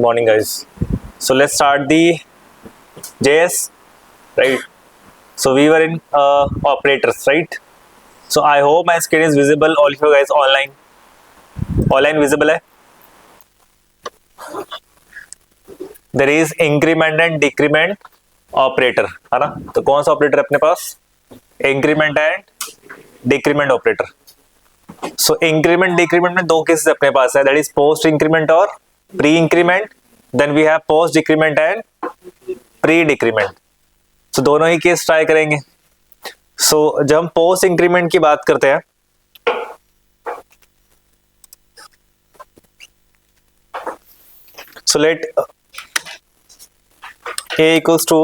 Good morning, guys. So let's start the JS, right? So we were in operators, right? So I hope my screen is visible. All of you guys online. Online visible है? There is increment and decrement operator, है ना? तो कौन सा operator अपने पास? Increment and decrement operator. So increment decrement में दो cases अपने पास है. That is post increment और pre increment. Then we have post decrement and pre decrement. So दोनों ही केस ट्राई करेंगे. So जब हम पोस्ट इंक्रीमेंट की बात करते हैं, so let a equals to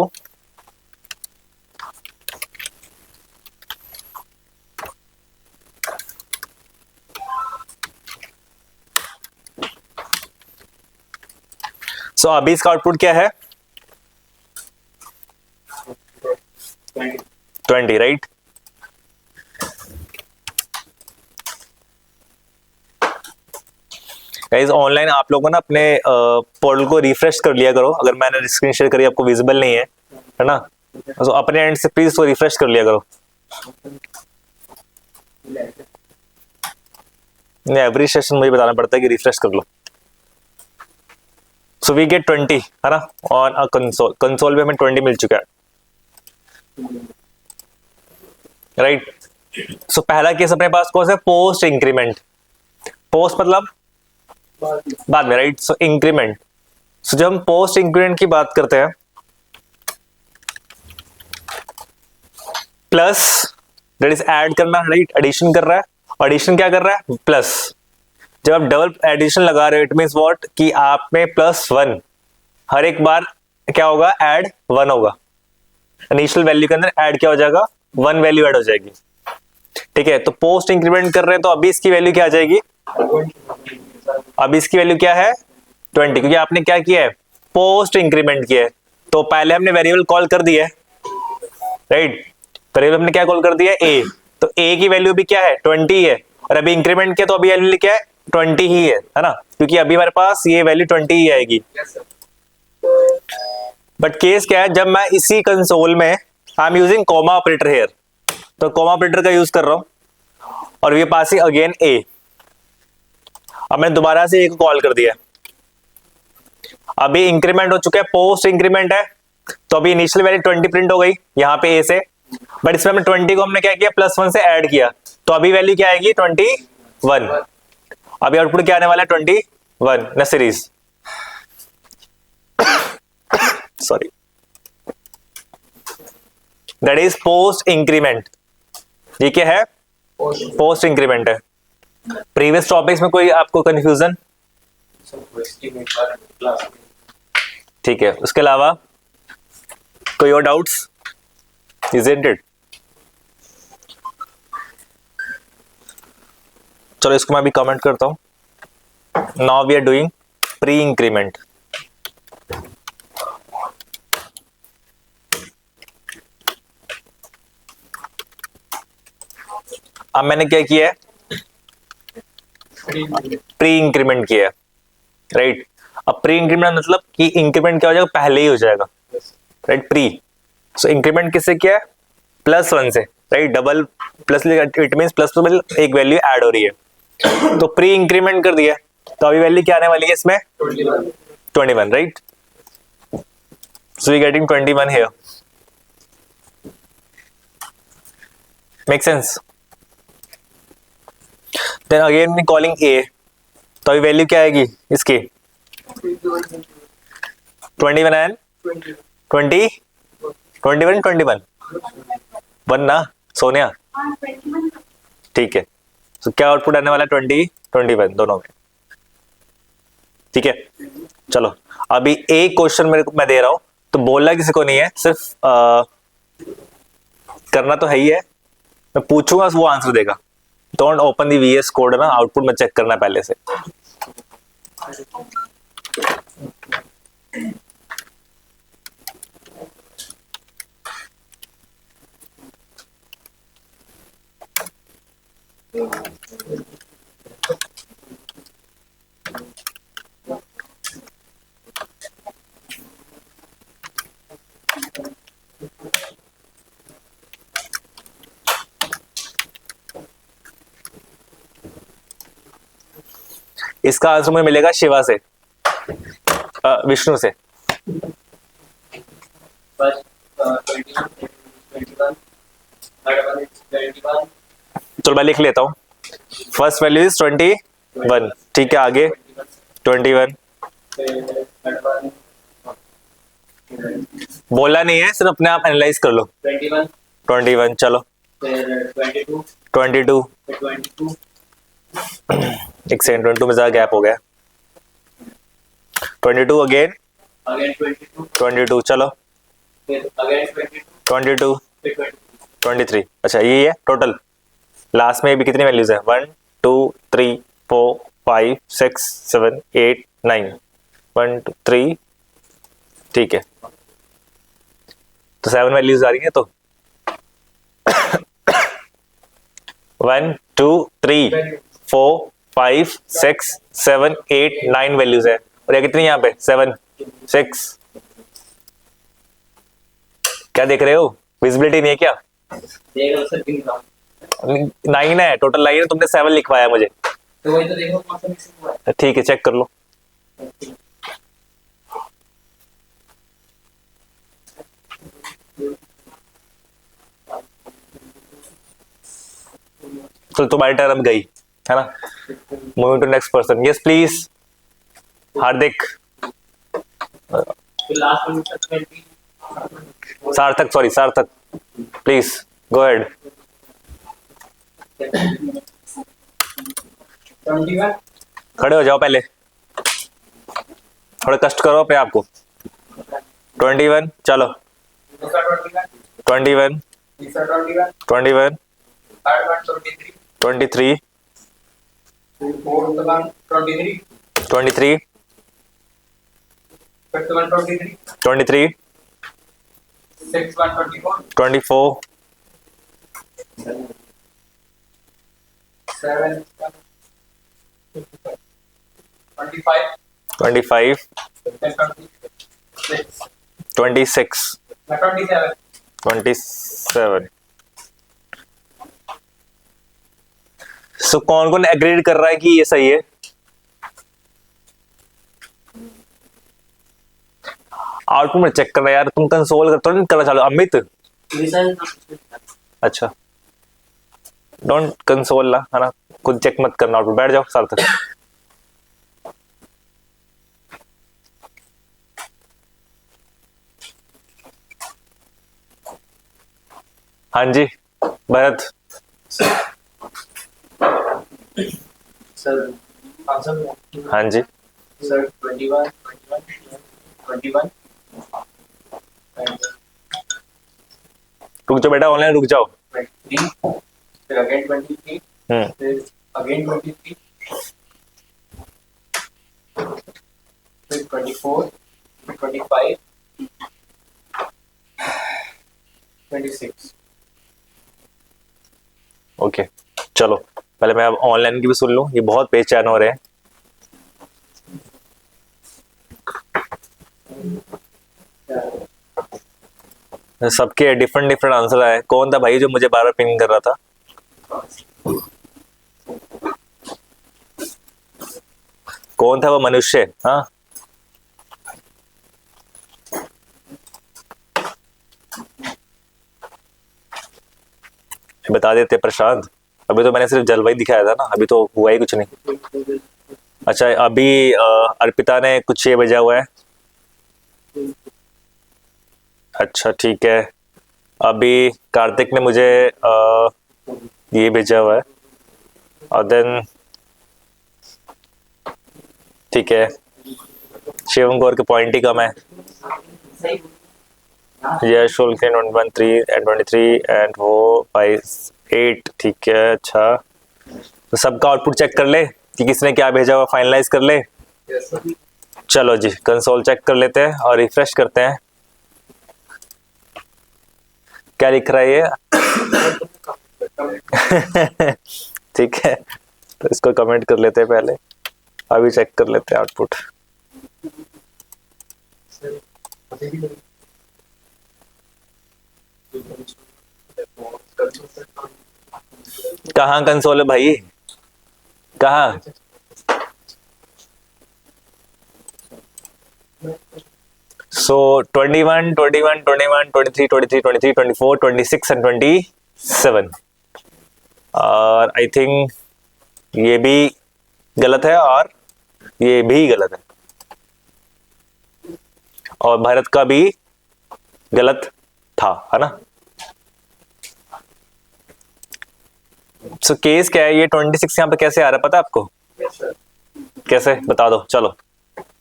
so अभी इसका आउटपुट क्या है? 20, राइट? गाइस ऑनलाइन आप लोगों ना अपने पोर्टल को रिफ्रेश कर लिया करो. अगर मैंने स्क्रीन शेयर करी आपको विजिबल नहीं है ना, तो अपने एंड से प्लीज उसको रिफ्रेश कर लिया करो. नहीं, एवरी सेशन मुझे बताना पड़ता है कि रिफ्रेश कर लो. सो वी गेट 20, है ना, ऑन अ कंसोल पे हमें 20 मिल चुका है, राइट? सो पहला केस अपने पास कौन सा है? Post increment. पोस्ट मतलब बाद में, राइट? सो इंक्रीमेंट. सो जब हम पोस्ट इंक्रीमेंट की बात करते हैं, प्लस दैट इज ऐड करना, राइट? एडिशन कर रहा है. एडिशन क्या कर रहा है? प्लस. जब आप डबल एडिशन लगा रहे हो, इट मींस व्हाट कि आप में +1 हर एक बार क्या होगा? ऐड 1 होगा. इनिशियल वैल्यू के अंदर ऐड क्या हो जाएगा? 1 वैल्यू ऐड हो जाएगी. ठीक है, तो पोस्ट इंक्रीमेंट कर रहे हैं तो अभी इसकी वैल्यू क्या आ जाएगी? अभी इसकी वैल्यू क्या है? 20, क्योंकि आपने क्या किया है? पोस्ट इंक्रीमेंट किया है. तो पहले हमने वेरिएबल कॉल कर दिया है, राइट? वेरिएबल हमने क्या कॉल कर दिया है? ए. तो ए की वैल्यू भी क्या है? 20 है. और अभी इंक्रीमेंट किया तो अभी वैल्यू क्या है? 20 ही है ना? क्योंकि अभी हमारे पास ये वैल्यू 20 ही आएगी. बट केस क्या है? जब मैं इसी कंसोल में I am using comma operator here, तो कॉमा ऑपरेटर का यूज कर रहा हूं और वी पासिंग अगेन ए. अब मैंने दोबारा से ए को कॉल कर दिया. अभी इंक्रीमेंट हो चुका है, पोस्ट इंक्रीमेंट है, तो अभी इनिशियल वैल्यू 20 प्रिंट हो गई यहाँ पे ए से. बट इसमें हमने 20 को हमने क्या किया? +1 से ऐड किया, तो अभी वैल्यू क्या आएगी? 21. अभी आउटपुट क्या आने वाला है? 21 न series. Sorry, that is post increment. ये क्या है? पोस्ट इंक्रीमेंट है. प्रीवियस टॉपिक्स में कोई आपको कंफ्यूजन? ठीक है, उसके अलावा कोई और डाउट्स? Isn't it? चलो इसको मैं अभी कमेंट करता हूं. Now we are doing pre increment. अब मैंने क्या किया है? प्री इंक्रीमेंट किया है, राइट? अब प्री इंक्रीमेंट मतलब कि इंक्रीमेंट क्या हो जाएगा? पहले ही हो जाएगा, राइट? प्री. सो इंक्रीमेंट किससे किया है? +1 से, right? Double plus, it means plus में एक वैल्यू ऐड हो रही है, तो प्री इंक्रीमेंट कर दिया. तो अभी वैल्यू क्या आने वाली है इसमें? 21, right? So we getting 21 here. Make sense? Then again me calling A, तो अभी वैल्यू क्या आएगी इसकी? 21 एंड 20, 21, 21 1 ना सोनिया? ठीक है. तो क्या आउटपुट आने वाला है? 20, 21 दोनों में. ठीक है, चलो अभी एक क्वेश्चन मेरे को मैं दे रहा हूं, तो बोलना किसी को नहीं है, सिर्फ करना तो है ही है. मैं पूछूंगा, वो आंसर देगा. Don't open the VS code, है ना? आउटपुट में चेक करना पहले से. इसका आंसर मुझे मिलेगा शिवा से, विष्णु से। चलो मैं लिख लेता हूँ। फर्स्ट वैल्यू इज 21, ठीक है, आगे 21 बोला नहीं है, सिर्फ अपने आप एनालाइज कर लो। 21 चलो 22 एक सेकंड, 22 में ज्यादा गैप हो गया। 22 अगेन 22 चलो 22 23। अच्छा ये है टोटल। लास्ट में भी कितनी वैल्यूज है? 1 2 3 4 5 6 7 8 9 1 2 3, ठीक है, तो 7 वैल्यूज आ रही है। तो 1 2 3 4 5 6 7 8 9 वैल्यूज है, और ये कितनी यहाँ पे? 7 6। क्या देख रहे हो? विजिबिलिटी नहीं है क्या? 9 है टोटल, 9 है, तुमने 7 लिखवाया मुझे, तो वही तो देखो कौन सा मिक्सिंग हुआ है। ठीक है चेक कर लो। तो तुम्हारी टर्न अब गई है ना। Moving to next person, yes please Hardik. Last में 20 सार्थक, सॉरी सार्थक, प्लीज गो अहेड। 21 खड़े हो जाओ पहले, थोड़ा कष्ट करो अपने आप को। 21 चलो 21 21 23 23 23 24 25 26 27। सो कौन कौन एग्रीड कर रहा है कि ये सही है? आउटपुट में चेक करना यार, तुम कंसोल करते हो करना चालू। अमित अच्छा, डोंट कंसोल ला है ना, खुद चेक मत करना आउटपुट, बैठ जाओ सार्थक। हाँ जी भरत। सर आंसर हाँ जी सर 21 रुक जाओ बेटा, ऑनलाइन रुक जाओ। 23 फिर अगेन 23 फिर अगेन 23 फिर 24 फिर 25 26। ओके चलो, पहले मैं अब ऑनलाइन की भी सुन लूं, ये बहुत बेचैन हो रहे हैं। सबके डिफरेंट डिफरेंट आंसर आए। कौन था भाई जो मुझे बार बार पिंग कर रहा था? कौन था वो मनुष्य? हाँ बता देते प्रशांत। अभी तो मैंने सिर्फ जलवा ही दिखाया था ना, अभी तो हुआ ही कुछ नहीं। अच्छा अभी अर्पिता ने कुछ ये भेजा हुआ है। अच्छा ठीक है, अभी कार्तिक ने मुझे ये भेजा हुआ है, और देन ठीक है, शिवम गौर के पॉइंट ही कम है। यश शुल्क 113 एंड 23 एंड वो 8, ठीक है। अच्छा तो सबका आउटपुट चेक कर ले कि किसने क्या भेजा हुआ, फाइनलाइज कर ले। चलो जी कंसोल चेक कर लेते हैं और रिफ्रेश करते हैं क्या लिख रहा है ये। ठीक है, तो इसको कमेंट कर लेते हैं पहले, अभी चेक कर लेते हैं आउटपुट। कहाँ कंसोल है भाई, कहाँ? So 21, 21, 21, 23, 23, 23, 24, 26 and 27. और आई थिंक ये भी गलत है और ये भी गलत है, और भारत का भी गलत था, है ना। सो केस क्या है, ये 26 यहाँ पे कैसे आ रहा है पता है आपको? Yes, sir. कैसे बता दो, चलो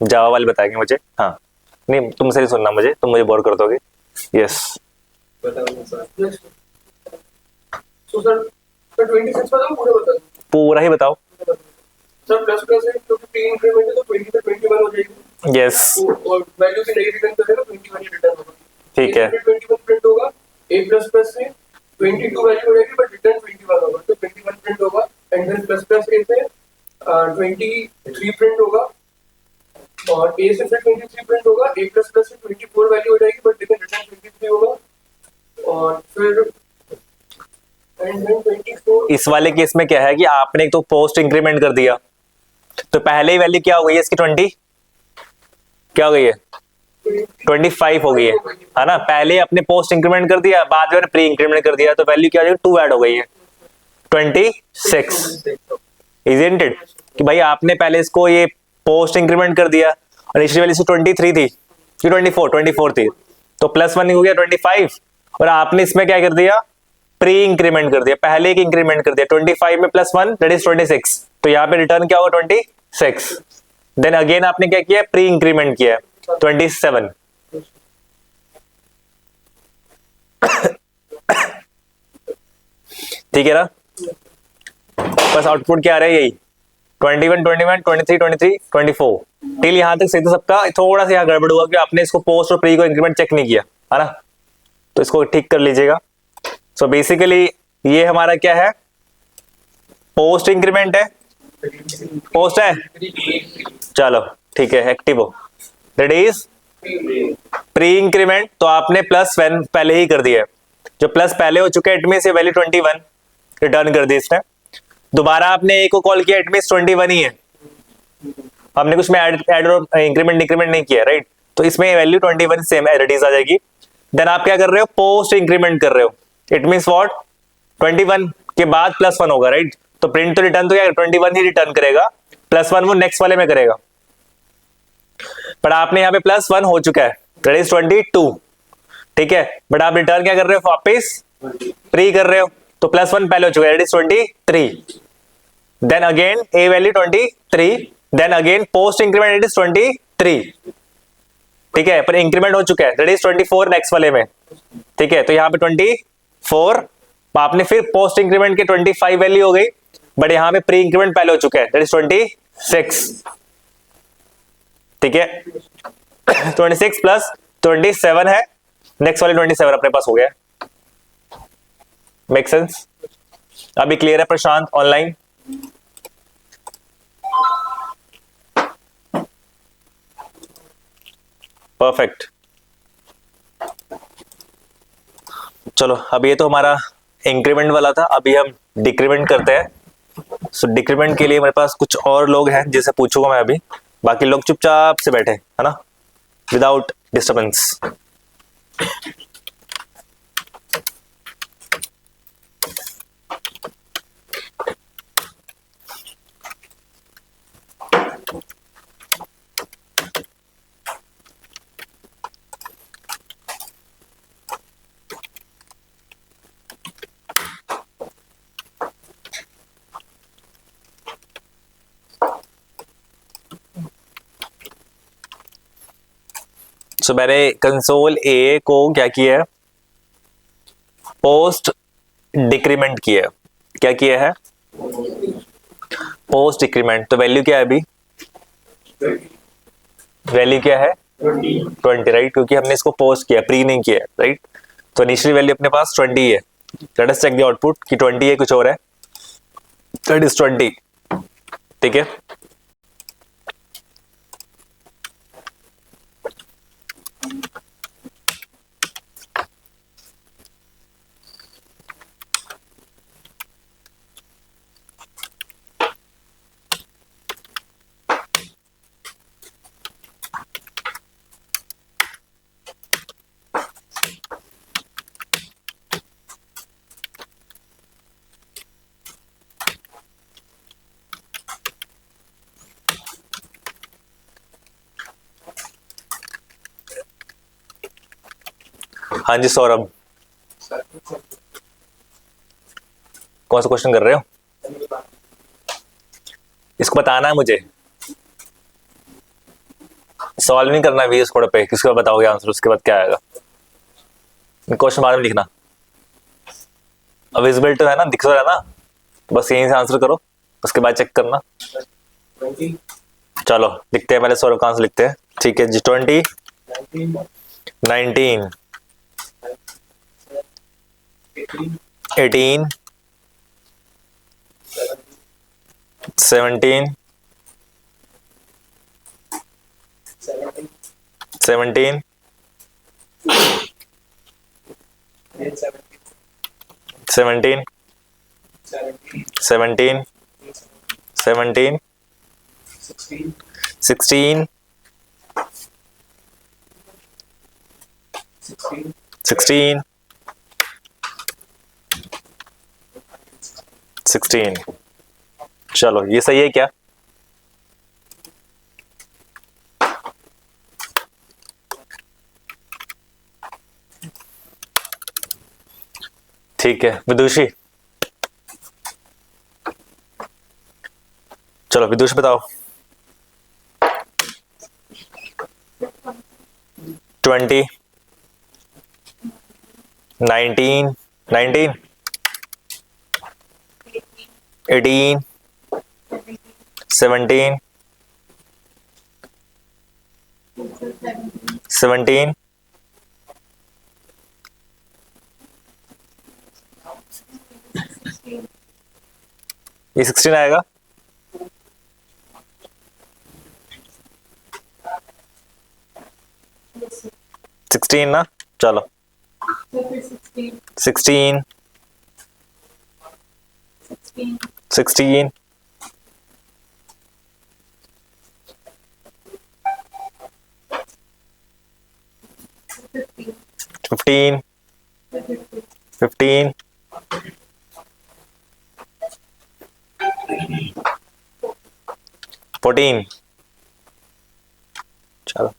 जावा वाले बताएंगे मुझे। हाँ नहीं, तुमसे नहीं सुनना मुझे, तुम मुझे बोर कर दोगे। यस बताओ sir. Yes, sir. So, sir, 26 बताओ, पूरा बताओ। पूरा ही बताओ। सर प्लस प्लस है क्योंकि प्री इंक्रीमेंट है तो 20 पे 21 हो जाएगी। यस और वैल्यू से नहीं रिटर्न करेगा 21 ही रिटर्न होगा। ठीक है। 21 प्रिंट होगा, a प्लस प्लस से 22 वैल्यू हो जाएगी बट रिटर्न 21 होगा, तो 21 प्रिंट होगा। And then plus plus a से 23 प्रिंट होगा, और a से फिर 23 प्रिंट होगा, a प्लस प्लस से 24 वैल्यू हो जाएगी बट लेकिन रिटर्न 23 होगा। और फिर एंड देन 24। इस वाले केस में क्या है कि आपने एक तो पोस्ट इंक्रीमेंट कर दिया, तो पहले ही वैल्यू क्या हो गई है इसकी? 20 क्या हो गई है? 25 हो गई है ना। पहले अपने पोस्ट इंक्रीमेंट कर दिया, बाद में प्री इंक्रीमेंट कर दिया, तो वैल्यू क्या हो जाएगी? 2 ऐड हो गई है, 26। इजंट इट कि भाई आपने पहले इसको ये पोस्ट इंक्रीमेंट कर दिया और इनिशियल वैल्यू 23 थी कि 24 थी, तो +1 हो गया 25, और आपने इसमें क्या कर दिया? प्री इंक्रीमेंट कर दिया, पहले एक इंक्रीमेंट कर दिया। 25 में +1 दैट इज 26, तो यहाँ पे रिटर्न क्या होगा? 26। देन अगेन आपने क्या किया? प्री इंक्रीमेंट किया 27। ठीक है ना। बस आउटपुट क्या आ रहा है? यही 21, 21, 23, 23, 24 टिल यहां तक सही था सबका। थोड़ा सा यहाँ गड़बड़ हुआ कि आपने इसको पोस्ट और प्री को इंक्रीमेंट चेक नहीं किया, है ना, तो इसको ठीक कर लीजिएगा। सो बेसिकली ये हमारा क्या है? पोस्ट इंक्रीमेंट है, पोस्ट है, चलो ठीक है, एक्टिव हो। दैट इज प्री इंक्रीमेंट, तो आपने +1 पहले ही कर दिया है, जो प्लस पहले हो चुका है इट मींस ये वैल्यू 21 रिटर्न कर दी इसने। दोबारा आपने ए को कॉल किया, इट मींस 21 ही है, हमने कुछ में ऐड और इंक्रीमेंट डिक्रीमेंट नहीं किया, राइट। तो इसमें वैल्यू 21 सेम एडिट आ जाएगी। देन आप क्या कर रहे हो? पोस्ट इंक्रीमेंट कर रहे हो, इट मींस व्हाट? 21 के बाद +1 होगा, राइट। तो प्रिंट तो रिटर्न तो क्या 21 ही रिटर्न करेगा, +1 वो नेक्स्ट वाले में करेगा, पर आपने यहाँ पे +1 हो चुका है, दैट इज 22, ठीक है। बट आप रिटर्न क्या कर रहे हो? वापस प्री कर रहे हो, तो +1 पहले हो चुका है, that is 23। Then again A value 23, then again post increment it is 23, ठीक है, पर इंक्रीमेंट हो चुका है, दैट इज 24 नेक्स्ट वाले में, ठीक है। तो यहाँ पे 24, आपने फिर पोस्ट इंक्रीमेंट के 25 वैल्यू हो गई, बट यहाँ पे प्री इंक्रीमेंट पहले हो चुका है, दैट इज 26, ठीक है। 26 प्लस 27 है, नेक्स्ट वाले 27 अपने पास हो गया। Make sense? अभी क्लियर है प्रशांत ऑनलाइन? परफेक्ट। चलो अब ये तो हमारा इंक्रीमेंट वाला था, अभी हम डिक्रीमेंट करते हैं। सो डिक्रीमेंट के लिए मेरे पास कुछ और लोग हैं जिनसे पूछूंगा मैं अभी, बाकी लोग चुपचाप से बैठे, है ना, विदाउट डिस्टर्बेंस। सो मैंने कंसोल ए को क्या किया है? पोस्ट डिक्रीमेंट किया है। क्या किया है? Post decrement. तो वैल्यू क्या है अभी? वैल्यू क्या है? 20, राइट, क्योंकि हमने इसको पोस्ट किया, प्री नहीं किया, राइट। तो इनिशियल वैल्यू अपने पास 20 है। Let us check the output कि 20 है कुछ और है, दैट इज 20, ठीक है। हाँ जी सौरभ, कौन सा क्वेश्चन कर रहे हो? इसको बताना है मुझे, सॉल्व नहीं करना वीएस कोड पे, किसको बताओगे आंसर, उसके बाद क्या आएगा क्वेश्चन बाद में लिखना। विजिबल तो है ना, दिख रहा है ना, तो बस यहीं से आंसर करो, उसके बाद चेक करना। चलो लिखते हैं, पहले सौरभ का आंसर लिखते हैं। ठीक है जी, 20, 19, 18, 17, 17, 17, 17, 17, 16, 16, 16। चलो ये सही है क्या? ठीक है विदुषी, चलो विदुष बताओ। 20, 19, 19, 18, 17, 17, 16 आएगा। 16 ना, चलो 16, 16, 15, 15, 14। चलो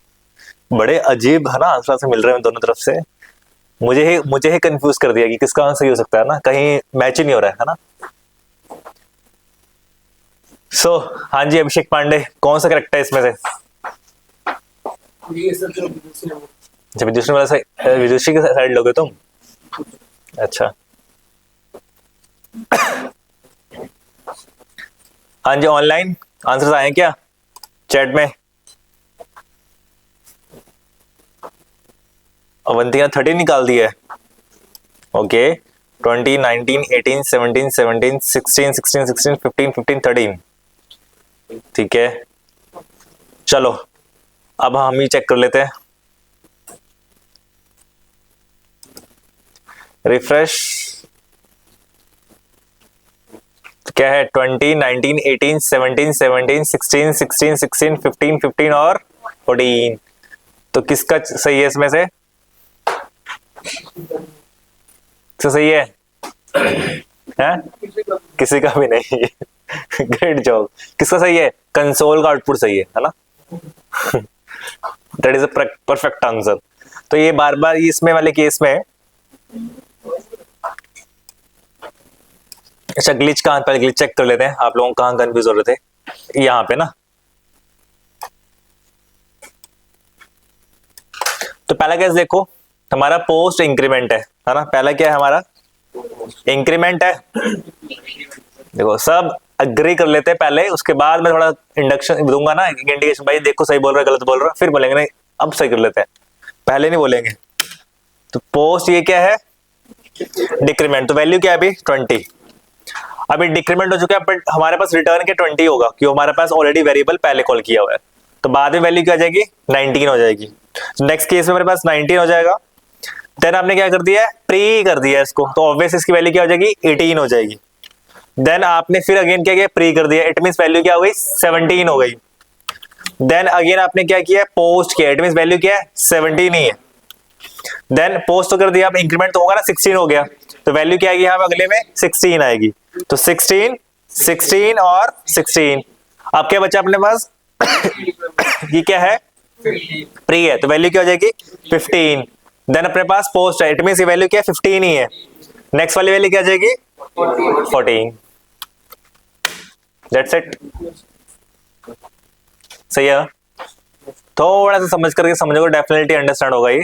बड़े अजीब है ना आंसर से मिल रहे हैं दोनों तरफ से, मुझे ही कंफ्यूज कर दिया कि किसका आंसर सही हो सकता है ना, कहीं मैच ही नहीं हो रहा है ना। हाँ जी अभिषेक पांडे, कौन सा करेक्ट है इसमें से? अच्छा विदुषी वाला साइड, विदुषी के साइड लोगे तुम? अच्छा हाँ जी, ऑनलाइन आंसर्स आए क्या चैट में? अवंतिका 30 निकाल दिया है। ओके 20, 19, 18, 17, 17, 16, 16, 16, 15, 15, 13। ठीक है चलो अब हम ही चेक कर लेते हैं, रिफ्रेश। क्या है? 20, 19, 18, 17, 17, 16, 16, 16, 15, 15 और 14। तो किसका सही है इसमें से? किसका सही है? किसी का भी नहीं। Great job. किसका सही है? कंसोल का आउटपुट सही है ना? That is a perfect answer. तो ये बार बार इसमें वाले केस में, अच्छा ग्लिच कहां, पहले ग्लिच चेक कर लेते हैं, आप लोगों को कहां कंफ्यूज हो रहे थे, यहां पे ना। तो पहला केस देखो, हमारा पोस्ट इंक्रीमेंट है ना, पहला क्या है हमारा? इंक्रीमेंट है। देखो सब अग्री कर लेते हैं पहले, उसके बाद मैं थोड़ा इंडक्शन दूंगा ना, इंडिकेशन, भाई देखो सही बोल रहा है गलत बोल रहा है, फिर बोलेंगे नहीं अब सही कर लेते हैं, पहले नहीं बोलेंगे। तो पोस्ट ये क्या है? डिक्रीमेंट। तो वैल्यू क्या है अभी? 20। अभी डिक्रीमेंट हो चुका है, बट हमारे पास रिटर्न के 20 होगा क्योंकि हमारे पास ऑलरेडी वेरिएबल पहले कॉल किया हुआ है। तो बाद में वैल्यू क्या आ जाएगी? 19 हो जाएगी। नेक्स्ट केस में हमारे पास 19 हो जाएगा। देन आपने क्या कर दिया है? प्री कर दिया इसको, तो ऑब्वियस इसकी वैल्यू क्या हो जाएगी? 18 हो जाएगी। देन आपने फिर अगेन क्या किया? प्री कर दिया, इट मींस वैल्यू क्या हो गई? 17 हो गई। देन अगेन आपने क्या किया? पोस्ट किया, इट मींस वैल्यू क्या है? 17 ही है। देन पोस्ट तो कर दिया, अब इंक्रीमेंट तो होगा ना, 16 हो गया, तो वैल्यू क्या आएगी यहाँ अगले में? 16 आएगी। तो 16, 16 और 16। अब क्या बचा अपने पास? ये क्या है? प्री है, तो वैल्यू क्या हो जाएगी? 15। देन अपने पास पोस्ट है, इट मींस ये वैल्यू क्या है 15 ही है, नेक्स्ट वाली वैल्यू क्या आ जाएगी 14। That's it. सही है, थोड़ा सा समझ करके समझोगे डेफिनेटली अंडरस्टैंड होगा ये।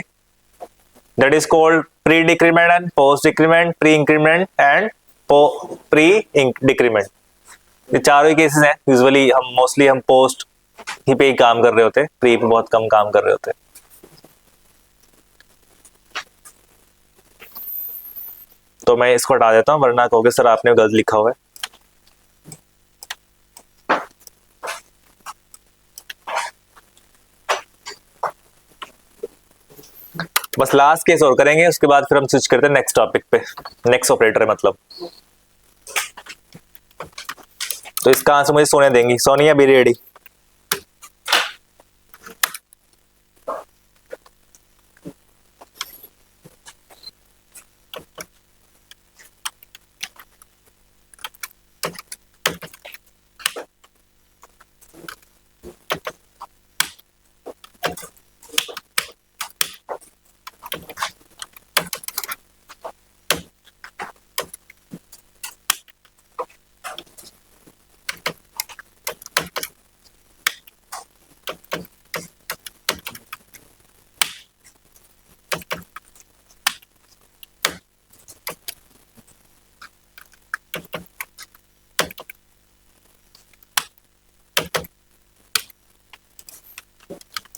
That is called pre decrement and post decrement, pre increment and pre decrement. ये चारों ही केसेस हैं, यूजुअली हम पोस्ट ही पे ही काम कर रहे होते हैं, प्री पे बहुत कम काम कर रहे होते हैं। तो मैं इसको हटा देता हूं, वरना कहोगे सर आपने गलत लिखा हुआ है। बस लास्ट केस और करेंगे, उसके बाद फिर हम स्विच करते हैं नेक्स्ट टॉपिक पे, नेक्स्ट ऑपरेटर है मतलब। तो इसका आंसर मुझे सोनिया देंगी। Sonia be ready.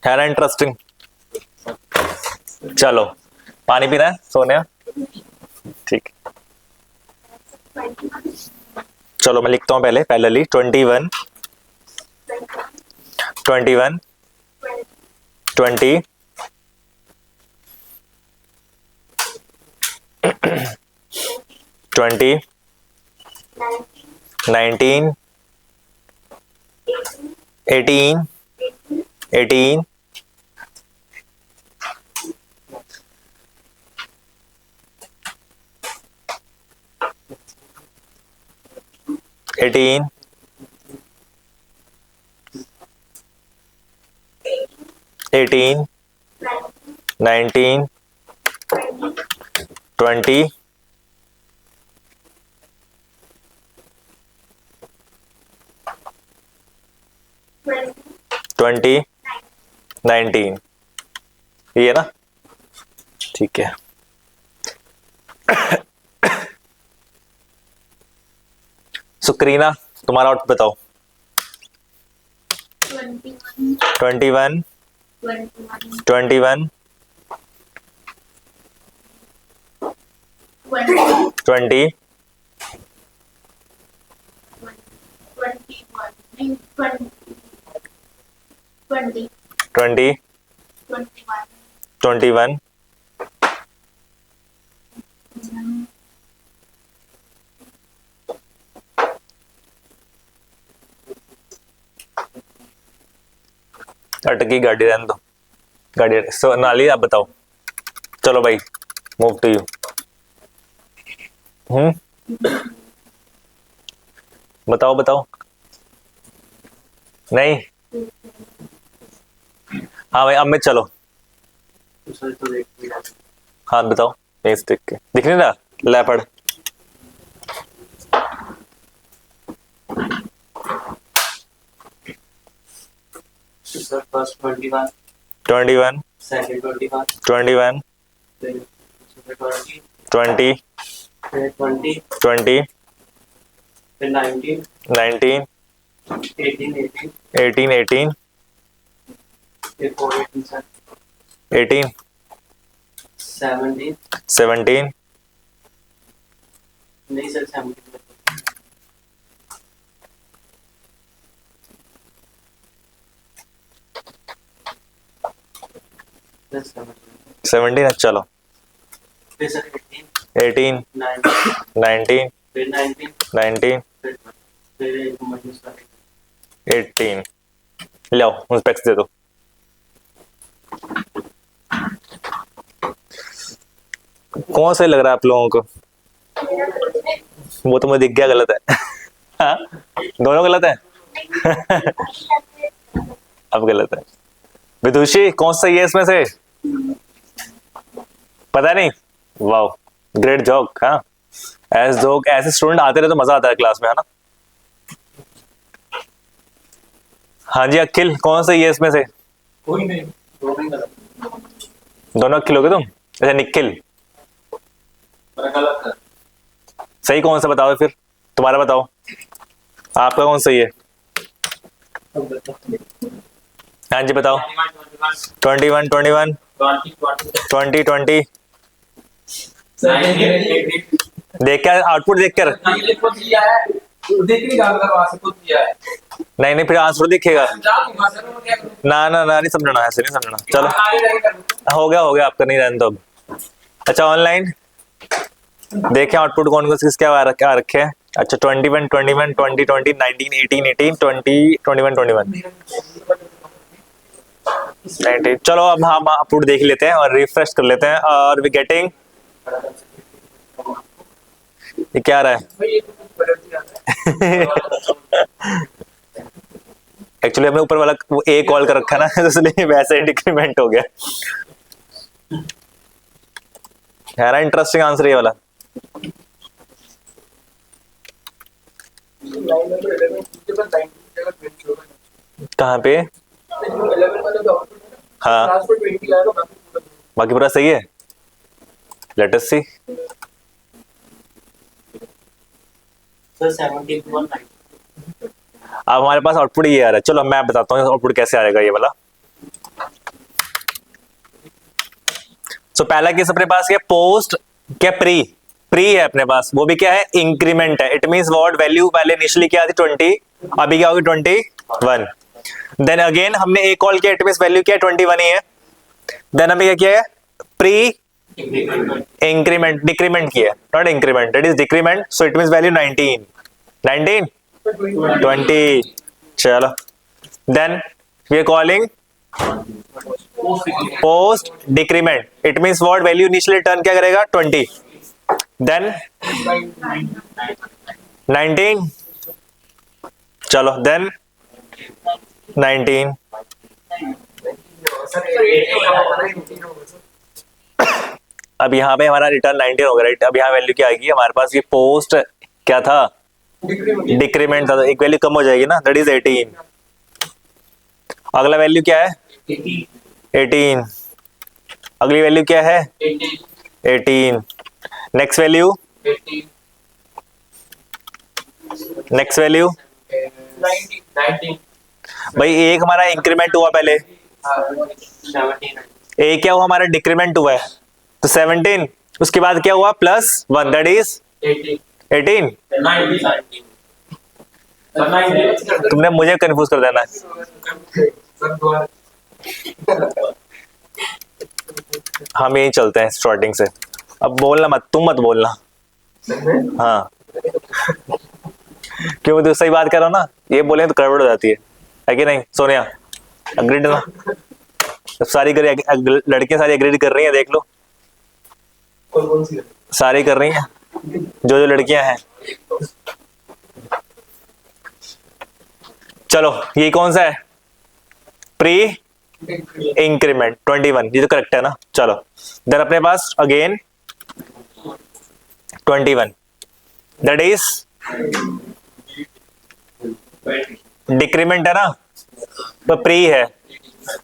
है ना इंटरेस्टिंग? चलो पानी पीना है सोनिया? ठीक, चलो मैं लिखता हूं पहले पैरेलली 21 21 20 20 19 18 18 18 18 19 20 20 19, ये है ना? ठीक है। सुक्रीना तुम्हारा आउटपुट बताओ। 21 21 20 20 21 अटकी गाड़ी, रहने दो गाड़ी। सोनाली आप बताओ। चलो भाई मूव टू यू। बताओ बताओ। नहीं, हाँ भाई अमित चलो। हाँ बताओ, नहीं देख के दिख नहीं रहा leopard. Sir, first 21, 21 second 21, 21 then 20, 20 then 20, 20 then 19, 19 18, 18, 18 18 then 4, 18, sir, 18 17, 17 नहीं सर 17, then 17 चलो। फिर सर 18, 18 19, 19 फिर 19, 19 फिर एक minus का 18 लो उस पैक्स दे दो। कौन सही लग रहा है आप लोगों को? वो तो मुझे दिख गया गलत है। हाँ? दोनों गलत है। अब गलत है। विदुषी कौन सही है इसमें से? पता नहीं, वाओ ग्रेट जोक। हाँ, ऐसे जोक, ऐसे स्टूडेंट आते रहे तो मजा आता है क्लास में, है ना। हाँ जी अखिल, कौन सा ये इसमें से? कोई नहीं, दो नहीं गलत। दोनों अखिल हो गए तुम? अच्छा निखिल, मैं गलत कर। सही कौन सा बताओ फिर, तुम्हारा बताओ, आपका कौन सही है? हाँ जी बताओ। 21 21 20 20 देख कर आउटपुट देख कर, नहीं नहीं फिर आंसर दिखेगा। ना ना ना नहीं समझना, ऐसे नहीं समझना। चलो हो गया आपका, नहीं रहने दो अब। अच्छा ऑनलाइन देखें आउटपुट कौन कौन किसके क्या रखे हैं। अच्छा 21 21 20 20 19 18 18 20 21 21 19। चलो अब हम आउटपुट देख लेते हैं और रिफ्रेश कर लेते हैं। और वी गेटिंग, ये क्या आ रहा है? एक्चुअली हमने ऊपर वाला वो ए कॉल कर रखा ना, इसलिए वैसे डिक्रीमेंट हो गया। है ना इंटरेस्टिंग आंसर ये वाला। कहाँ पे? हाँ बाकी पूरा सही है, let us see. Sir 70 to 190। अब हमारे पास आउटपुट ये आ रहा है। चलो मैं बताता हूँ आउटपुट कैसे आएगा ये वाला। सो पहला केस अपने पास क्या, पोस्ट क्या प्री, प्री है अपने पास, वो भी क्या है इंक्रीमेंट है। इट मींस व्हाट, वैल्यू पहले इनिशियली क्या थी 20, अभी क्या होगी 21। देन अगेन हमने एक कॉल किया, इट मींस वैल्यू क्या 21 ही है। देन हमें क्या किया है, प्री इंक्रीमेंट, डिक्रीमेंट किया, not increment, it is decrement. So it means value 19 20। चलो then we are calling post decrement, it means what, value initially turn क्या करेगा 20, देन 19। चलो देन 19। अब यहाँ पे हमारा रिटर्न 19 होगा राइट। अब यहाँ वैल्यू क्या आएगी हमारे पास, ये पोस्ट क्या था, डिक्रीमेंट था, तो एक वैल्यू कम हो जाएगी ना, दैट इज 18। अगला वैल्यू क्या है 18, अगली वैल्यू क्या है 18। नेक्स्ट वैल्यू, नेक्स्ट वैल्यू भाई एक हमारा इंक्रीमेंट हुआ पहले, 17। एक क्या हुआ हमारा डिक्रीमेंट हुआ है तो 17, उसके बाद क्या हुआ +1 दैट इज 18। तुमने मुझे कंफ्यूज कर देना है। हम यही चलते हैं स्टार्टिंग से, अब बोलना मत, तुम मत बोलना। हाँ क्यों, तो सही बात कर रहा हूं ना, ये बोले तो गड़बड़ हो जाती है कि नहीं सोनिया? अग्रीड ना? अब सारी लड़कियां सारी एग्रीड कर रही हैं, देख लो कौन सी सारी कर रही हैं, जो लड़कियां हैं। चलो ये कौन सा है, प्री इंक्रीमेंट 21, ये तो करेक्ट है ना। चलो देन अपने पास अगेन 21 दैट इज डिक्रीमेंट है ना, तो प्री है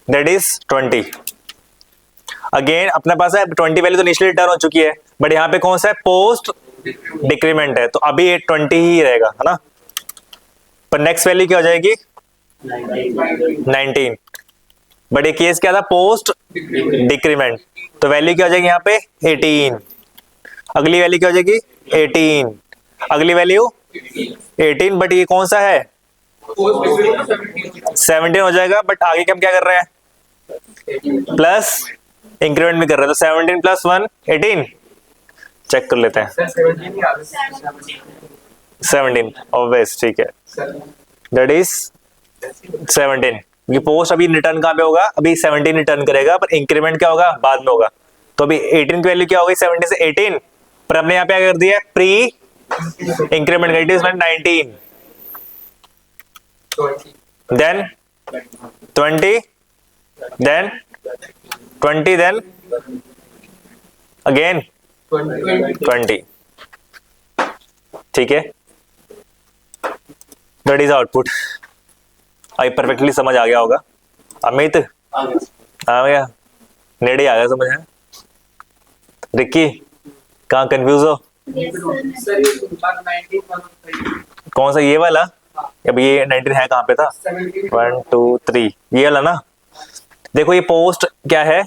दैट इज 20। अगेन अपने पास है 20 वैल्यू तो इनिशियली टर्न हो चुकी है, बट यहाँ पे कौन सा है, पोस्ट डिक्रीमेंट है, तो अभी ये 20 ही रहेगा है ना। पर नेक्स्ट वैल्यू क्या हो जाएगी 19, बट ये केस क्या था, पोस्ट डिक्रीमेंट, तो वैल्यू क्या हो जाएगी यहाँ पे 18। अगली वैल्यू क्या हो जाएगी 18, अगली वैल्यू 18, बट ये कौन सा है 17 हो जाएगा। बट आगे हम क्या कर रहे हैं, प्लस इंक्रीमेंट भी कर रहे हैं, तो 17 + 1 18। चेक कर लेते हैं 17 ऑब्वियस, ठीक है दैट इज 17। ये पोस्ट अभी रिटर्न कहाँ पे होगा, अभी 17 रिटर्न करेगा, पर इंक्रीमेंट क्या होगा बाद में होगा। तो अभी 18 की वैल्यू क्या होगी 17 से 18, पर हमने यहाँ पे क्या कर दिया pre increment, it is 19, then 20, then 20, then again 20, ठीक है, that is output. I perfectly समझ आ गया होगा। अमित आ गया, नेड़े आ गया समझ है। रिक्की कहाँ कंफ्यूज हो? सर ये बात 19 कौन सा, ये वाला? अब ये 19 है कहाँ पे था? 1 2 3 ये वाला ना। देखो ये पोस्ट क्या है,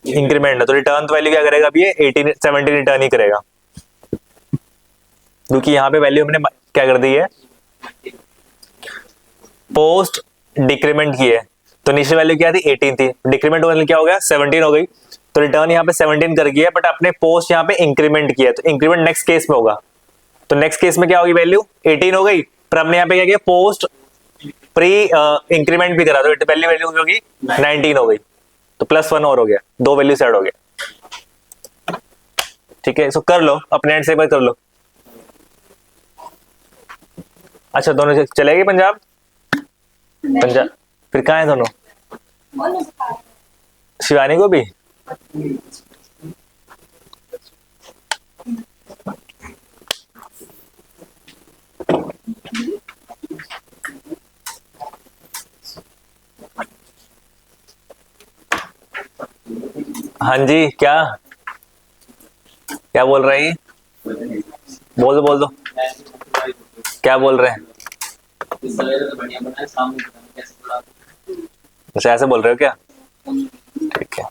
इंक्रीमेंट है, तो रिटर्न वैल्यू क्या करेगा? अभी ये 18 17 रिटर्न ही करेगा, क्योंकि यहाँ पे वैल्यू हमने क्या कर दी है, पोस्ट डिक्रीमेंट की है। तो इनिशियल वैल्यू क्या थी? 18 थी, डिक्रीमेंट वैल्यू क्या हो गया? 17 हो गई। तो रिटर्न यहाँ पे 17 कर गया, बट अपने पोस्ट यहाँ पे इंक्रीमेंट किया, तो इंक्रीमेंट नेक्स्ट केस में होगा। तो नेक्स्ट केस में क्या होगी? वैल्यू 18 हो गई, पर हमने यहाँ पे क्या किया? पोस्ट प्री इंक्रीमेंट भी करा, तो वैल्यू वैल्यू होगी 19 हो गई, तो +1 और हो गया, दो वैल्यू ऐड हो गया। ठीक है, इसको कर लो अपने एंड से, एक बार कर लो। अच्छा दोनों चलेगी पंजाब? पंजाब फिर कहाँ है दोनों? शिवानी को भी? हाँ जी, क्या क्या बोल रही? बोल दो क्या बोल रहे हैं? अच्छा ऐसे बोल रहे हो क्या? ठीक है,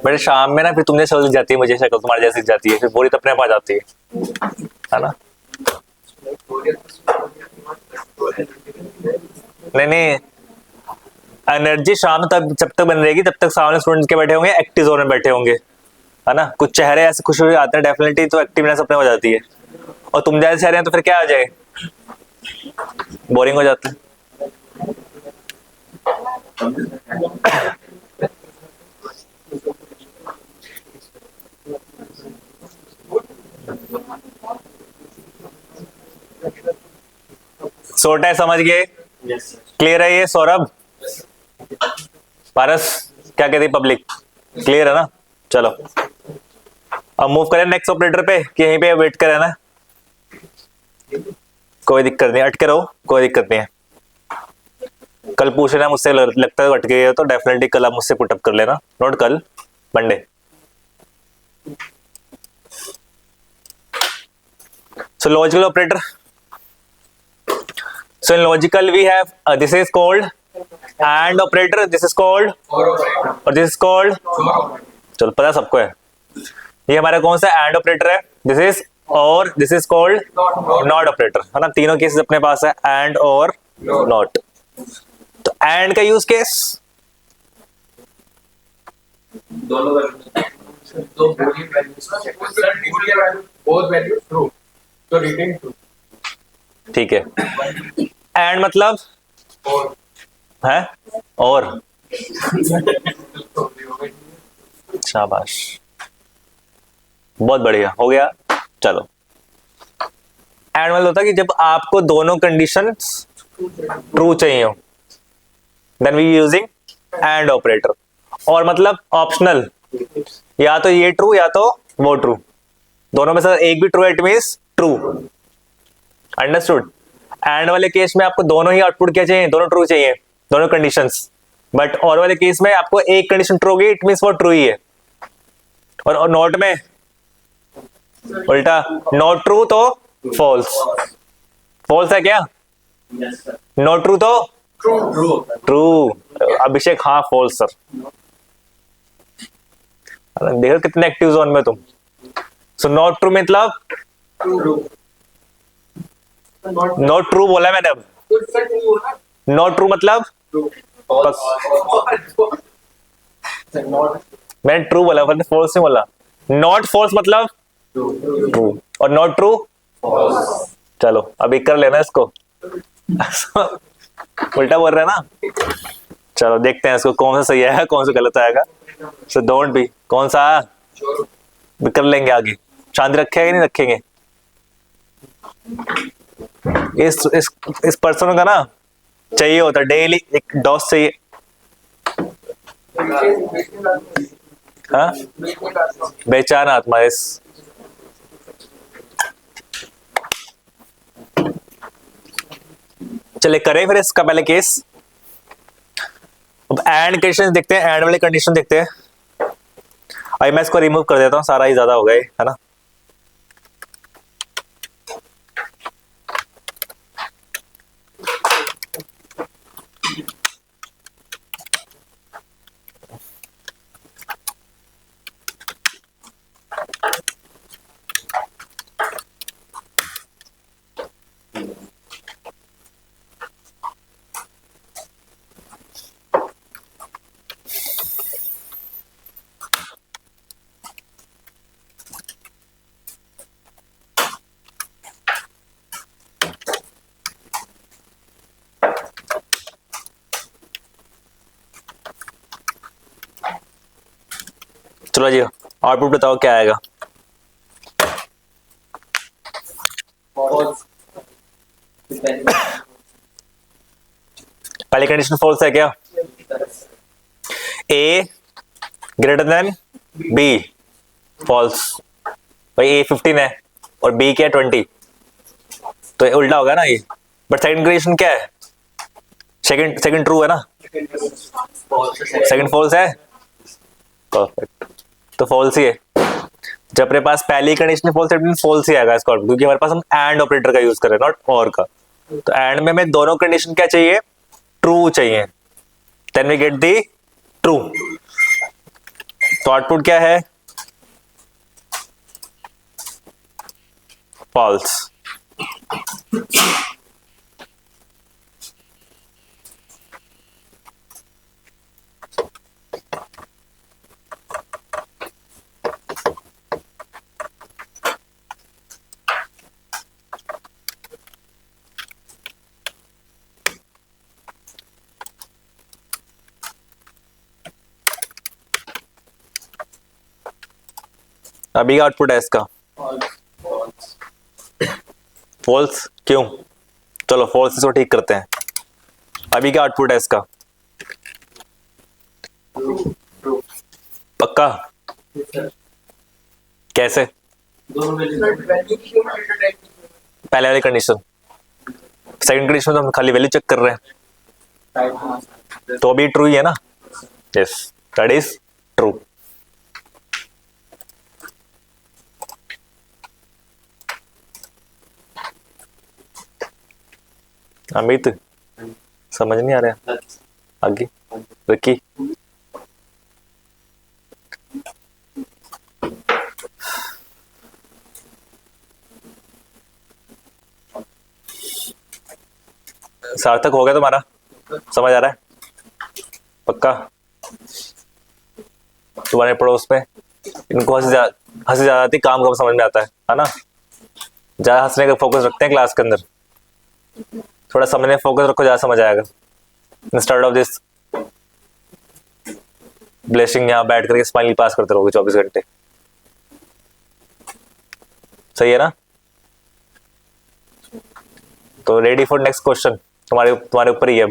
बट शाम में ना फिर तुमने शक्ल जाती है, मुझे शक्ल तुम्हारी जैसी जाती है, फिर बोरी तो अपने आप आ जाती है ना? नहीं, एनर्जी शाम तक जब तक बन रहेगी तब तक सामने स्टूडेंट्स के बैठे होंगे, एक्टिव जोन में बैठे होंगे, है ना? कुछ चेहरे ऐसे खुश हो जाते हैं डेफिनेटली, तो एक्टिवनेस अपने हो जाती है। और तुम जैसे चेहरे हैं तो फिर क्या आ जाए? बोरिंग हो जाता है। सोटा है, समझ गए? क्लियर है ये? सौरभ, पारस, क्या कहती पब्लिक? क्लियर है ना? चलो अब मूव करें नेक्स्ट ऑपरेटर पे, कि यहीं पे वेट करें ना? कोई दिक्कत नहीं, अटके रहो, कोई दिक्कत नहीं है। कल पूछ लेना मुझसे, लगता है अटके गए तो डेफिनेटली कल आप मुझसे पुटअप कर लेना, नोट कल Monday. So logical operator, so in logical we have this is called and operator, this is called और this is called, चलो पता सबको है। ये हमारा कौन सा and ऑपरेटर है? दिस इज, और this is called not operator, है ना? तीनों केसेस अपने पास है, and और नॉट। तो and का यूज केस, ठीक है। एंड मतलब है और, शाबाश, बहुत बढ़िया हो गया। चलो एंड मतलब होता है कि जब आपको दोनों कंडीशंस ट्रू चाहिए हो, then we using and operator. और मतलब ऑप्शनल, या तो ये ट्रू या तो वो ट्रू, दोनों में से एक भी true, it means true, understood? And वाले केस में आपको दोनों ही आउटपुट क्या चाहिए? दोनों ट्रू चाहिए, दोनों कंडीशंस। बट और वाले केस में आपको एक कंडीशन ट्रू होगी, इट मींस वो ट्रू ही है। और नॉट में उल्टा, नॉट ट्रू तो फॉल्स, फॉल्स है क्या? नॉट ट्रू तो ट्रू। अभिषेक हाँ फॉल्स सर। देखो कितने एक्टिव जोन में तुम। सो नॉट ट्रू मतलब, नॉट ट्रू बोला मैंने अब, नॉट ट्रू मतलब मैंने ट्रू बोला, मैंने फॉल्स नहीं बोला। नॉट फॉल्स मतलब ट्रू, और नॉट ट्रू चलो अभी कर लेना इसको। उल्टा बोल रहे हैं ना? चलो देखते हैं इसको कौन सा सही आएगा, कौन सा गलत आएगा। सो डोंट बी, कौन सा कर लेंगे आगे, शांति रखेंगे नहीं रखेंगे? इस पर्सन का ना चाहिए होता डेली एक डॉस चाहिए। हाँ, बेचान आत्मा इस। चलिए करें फिर इसका पहले केस। अब एंड कंडीशन देखते हैं, एंड वाले कंडीशन देखते हैं। अभी मैं इसको रिमूव कर देता हूँ, सारा ही ज्यादा हो गया है ना। चलो जी, आउटपुट बताओ क्या आएगा। पहली कंडीशन फॉल्स है क्या? ए ग्रेटर देन बी, फॉल्स। भाई ए 15 है और बी क्या 20, तो ये उल्टा होगा ना ये। बट सेकंड कंडीशन क्या है? सेकंड ट्रू है ना, सेकंड फॉल्स है। परफेक्ट, तो फॉल्स ही है। जब अपने पास पहली कंडीशन फॉल्स है, फॉल्स ही आएगा इसका, क्योंकि हमारे पास हम एंड ऑपरेटर का यूज कर रहे हैं, नॉट और का। तो एंड में हमें दोनों कंडीशन क्या चाहिए? ट्रू चाहिए। Then we get the true. तो आउटपुट क्या है? फॉल्स। अभी का आउटपुट है इसका फॉल्स। क्यों? चलो फॉल्स इसको ठीक करते हैं। अभी का आउटपुट है इसका पक्का? कैसे? पहले वाली कंडीशन, सेकंड कंडीशन तो हम खाली वैल्यू चेक कर रहे हैं, तो अभी ट्रू ही है ना। Yes, that is true. Amit समझ नहीं आ रहा, आगे रखी। सार्थक हो गया तुम्हारा? समझ आ रहा है पक्का? तुम्हारे पड़ोस में इनको हंसी ज्यादा आती, काम कम समझ में आता है ना। ज्यादा हंसने का फोकस रखते हैं क्लास के अंदर, थोड़ा समझने फोकस रखो, ज्यादा समझ आएगा। इंस्टेड ऑफ दिस ब्लेसिंग यहाँ बैठ करके स्माइली पास करते रहोगे 24 घंटे। सही है ना? तो रेडी फॉर नेक्स्ट क्वेश्चन, तुम्हारे ऊपर ही है।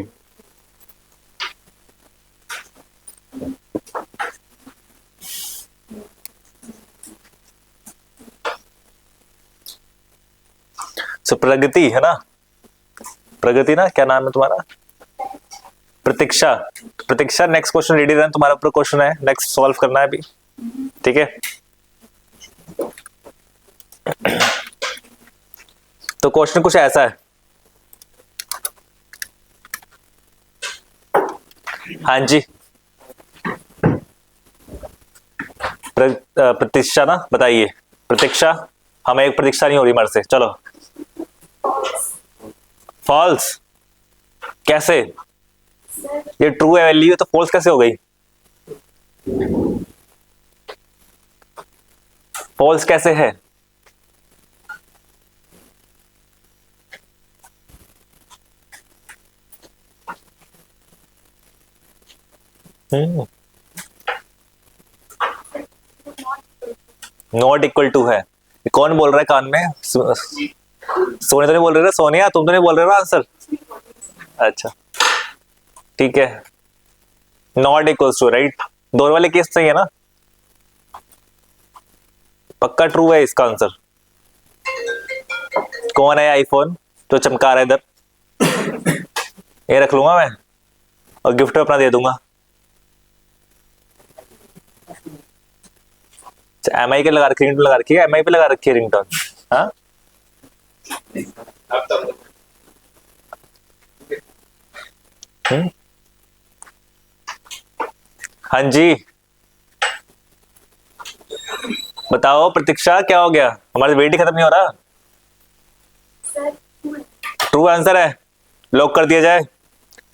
सो प्रगति है ना, प्रगति ना, क्या नाम है तुम्हारा? प्रतीक्षा। प्रतीक्षा, नेक्स्ट क्वेश्चन रेडी रहना, तुम्हारा ऊपर क्वेश्चन है, नेक्स्ट सॉल्व करना है अभी, ठीक है? तो क्वेश्चन कुछ ऐसा है। हाँ जी, प्रतीक्षा ना, बताइए। प्रतीक्षा, हमें एक प्रतीक्षा नहीं हो रही हमारे से। चलो फॉल्स। कैसे? ये ट्रू है वैल्यू, तो फॉल्स कैसे हो गई? फॉल्स कैसे है? नॉट इक्वल टू है। कौन बोल रहा है कान में? सोने तो नहीं बोल रहे ना? सोनिया तुम तो नहीं बोल रहे ना आंसर? अच्छा ठीक है, नॉट इक्वल टू, राइट। दोनों वाले केस सही है ना? पक्का ट्रू है इसका आंसर। कौन है आईफोन जो चमका रहा है इधर? ये रख लूंगा मैं और गिफ्ट अपना दे दूंगा। एम आई के लगा रखी, रिंगटोन लगा रखी है, एम आई पे लगा रखी है रिंगटोन। हाँ हाँ जी बताओ प्रतीक्षा, क्या हो गया? हमारा वेट ही खत्म नहीं हो रहा। ट्रू आंसर है, लॉक कर दिया जाए।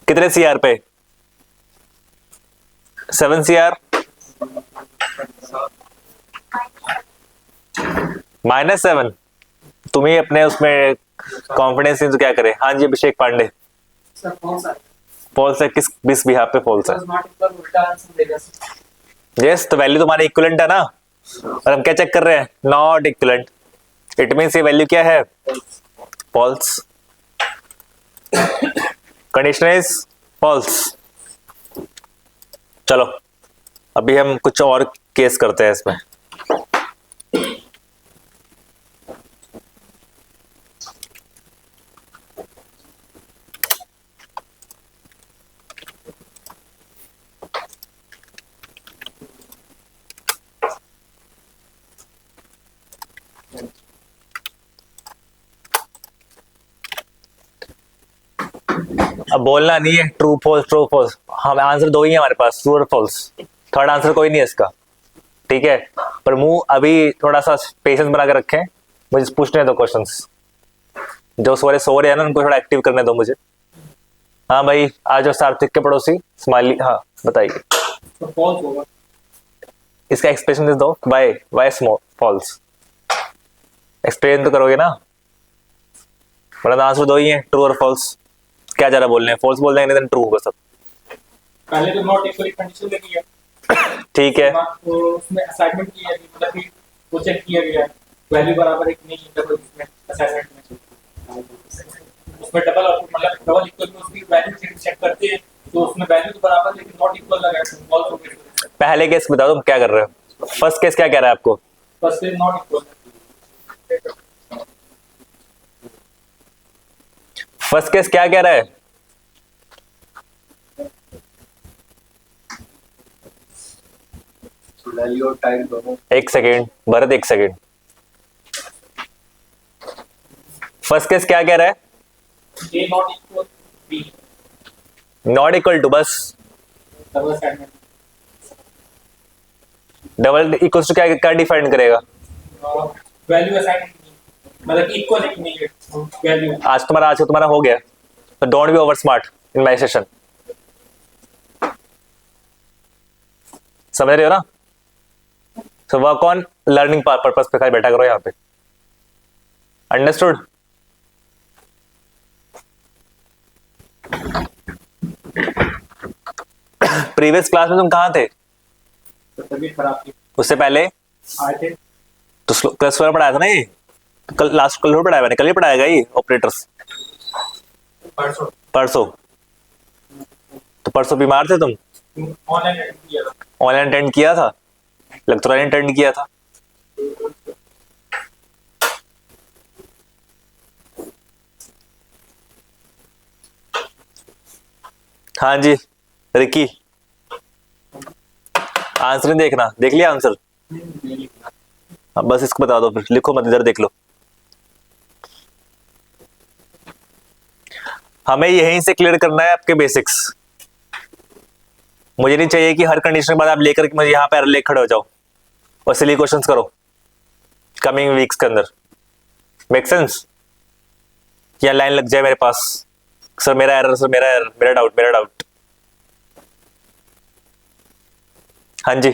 कितने सीआर पे? 7 सीआर -7। तुम ही अपने उसमें कॉन्फिडेंस नहीं तो क्या करे। हाँ जी अभिषेक पांडे, सर कौन सा फॉल्स है। किस बिहाफ पे फॉल्स है? नॉट इक्वल उल्टा आंसर देगा सर। यस तो वैल्यू तुम्हारी इक्विवेलेंट है ना, और हम क्या चेक कर रहे हैं? Not equivalent. इट मींस ये वैल्यू क्या है? फॉल्स। Condition is false. चलो अभी हम कुछ और केस करते हैं इसमें। अब बोलना नहीं है ट्रू फॉल्स। हम आंसर दो ही है हमारे पास, ट्रू और फॉल्स। थर्ड आंसर कोई नहीं है इसका, ठीक है? पर मुंह अभी थोड़ा सा पेशेंस बना के रखें, मुझे पूछने दो क्वेश्चंस। जो सो रहे हैं ना उनको थोड़ा एक्टिव करने दो मुझे। हाँ भाई आज जो सार्थक के पड़ोसी स्माइली, हाँ बताइए। तो फॉल्स होगा। इसका एक्सप्रेशन दो, वाई फॉल्स। एक्सप्लेन तो करोगे ना, मतलब आंसर दो ही है, ट्रू और फॉल्स। क्या जरा बोलने हैं? फॉल्स बोल देंगे नहीं तो ट्रू होगा सब। पहले तो नॉट इक्वल कंडीशन लगी है, ठीक है तो उसमें असाइनमेंट किया गया, मतलब कि वो चेक किया गया वैल्यू बराबर है कि नहीं डबल, उसमें असाइनमेंट में उसमें डबल मतलब डबल इक्वल में उसकी वैल्यू चेक करते हैं, तो उसमें वैल्यू तो बराबर लेकिन नॉट इक्वल लगा है, फॉल्स हो गया। पहले केस बताओ तुम क्या कर रहे हो। फर्स्ट केस क्या कह रहा है आपको? First is not equal. First case क्या कह रहा है? वैल्यू और टाइम दोनों। एक सेकेंड भरत, एक सेकेंड। फर्स्ट केस क्या कह रहा है? A not equal B not equal to, बस double assignment. Double equal to क्या क्या डिफाइन करेगा? वैल्यू असाइनमेंट मतलब इक्वल है कि नहीं है वैल्यू। आज का तुम्हारा हो गया, तो don't be over smart in my session. समझ रहे हो ना? So work on learning purpose पे खाली बैठा करो यहाँ पे। अंडरस्टूड? प्रीवियस क्लास में तुम कहाँ थे? तबीयत खराब थी, उससे पहले आए थे। तो क्लास वाला पढ़ाया था ना ये? कल पढ़ाया मैंने, कल ही पढ़ाएगा ये ऑपरेटर्स। परसों तो परसों बीमार थे तुम? ऑनलाइन अटेंड किया था। ऑनलाइन अटेंड किया था, लेक्चर अटेंड किया था। हाँ जी रिकी, आंसर नहीं देखना, देख लिया आंसर? हाँ, बस इसको बता दो, फिर लिखो मत, इधर देख लो। हमें यहीं से क्लियर करना है आपके बेसिक्स। मुझे नहीं चाहिए कि हर कंडीशन के बाद आप लेकर मुझे यहाँ पे ले खड़े हो जाओ और सिली क्वेश्चंस करो कमिंग वीक्स के अंदर। Make sense? या लाइन लग जाए मेरे पास, सर मेरा एरर, सर मेरा एरर, मेरा डाउट। हाँ जी